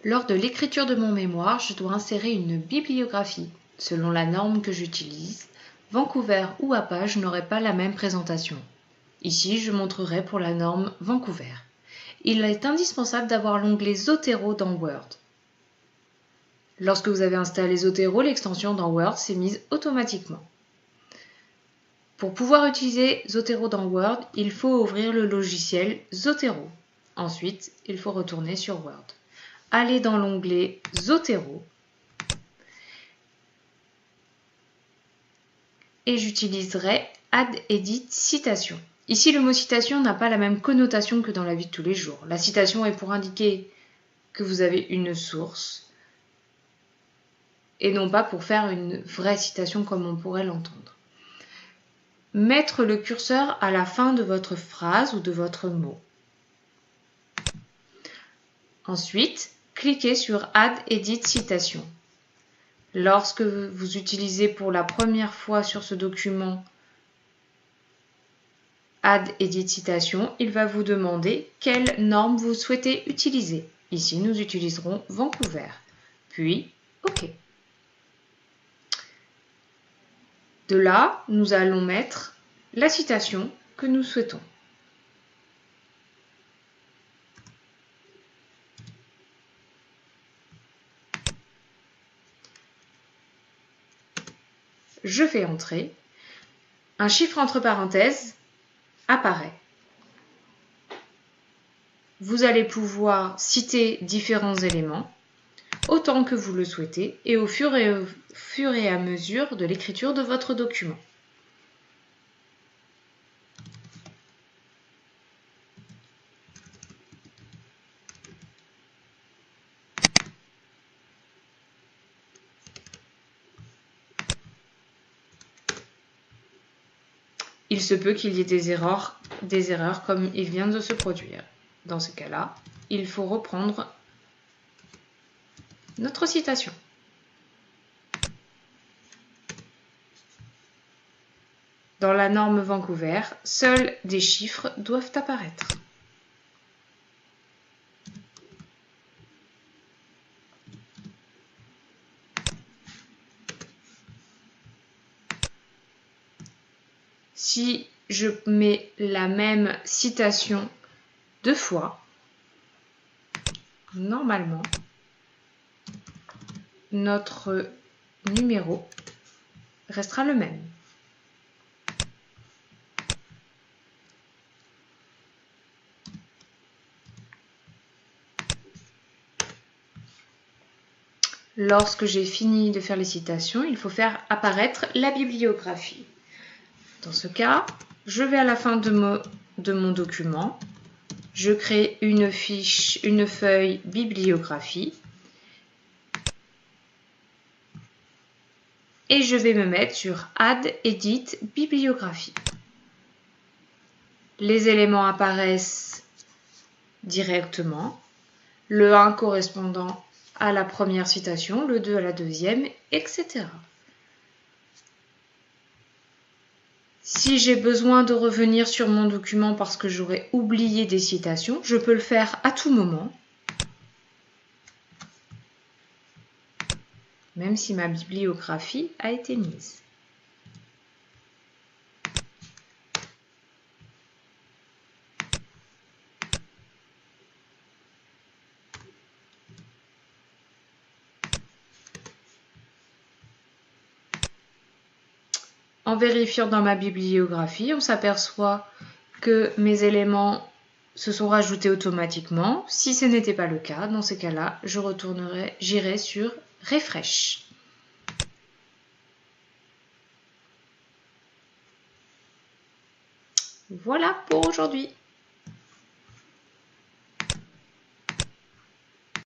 Lors de l'écriture de mon mémoire, je dois insérer une bibliographie. Selon la norme que j'utilise, Vancouver ou Appage n'auraient pas la même présentation. Ici, je montrerai pour la norme Vancouver. Il est indispensable d'avoir l'onglet Zotero dans Word. Lorsque vous avez installé Zotero, l'extension dans Word s'est mise automatiquement. Pour pouvoir utiliser Zotero dans Word, il faut ouvrir le logiciel Zotero. Ensuite, il faut retourner sur Word. Allez dans l'onglet Zotero et j'utiliserai Add Edit Citation. Ici, le mot citation n'a pas la même connotation que dans la vie de tous les jours. La citation est pour indiquer que vous avez une source et non pas pour faire une vraie citation comme on pourrait l'entendre. Mettre le curseur à la fin de votre phrase ou de votre mot. Ensuite, cliquez sur Add Edit Citation. Lorsque vous utilisez pour la première fois sur ce document Add Edit Citation, il va vous demander quelle norme vous souhaitez utiliser. Ici, nous utiliserons Vancouver. Puis, OK. De là, nous allons mettre la citation que nous souhaitons. Je fais entrer. Un chiffre entre parenthèses apparaît. Vous allez pouvoir citer différents éléments, autant que vous le souhaitez, et au fur et à mesure de l'écriture de votre document. Il se peut qu'il y ait des erreurs comme il vient de se produire. Dans ce cas-là, il faut reprendre notre citation. Dans la norme Vancouver, seuls des chiffres doivent apparaître. Si je mets la même citation 2 fois, normalement, notre numéro restera le même. Lorsque j'ai fini de faire les citations, il faut faire apparaître la bibliographie. Dans ce cas, je vais à la fin de mon document, je crée une feuille bibliographie et je vais me mettre sur Add Edit Bibliographie. Les éléments apparaissent directement, le 1 correspondant à la première citation, le 2 à la deuxième, etc. Si j'ai besoin de revenir sur mon document parce que j'aurais oublié des citations, je peux le faire à tout moment, même si ma bibliographie a été mise. En vérifiant dans ma bibliographie, on s'aperçoit que mes éléments se sont rajoutés automatiquement. Si ce n'était pas le cas, dans ces cas-là, j'irai sur Refresh. Voilà pour aujourd'hui.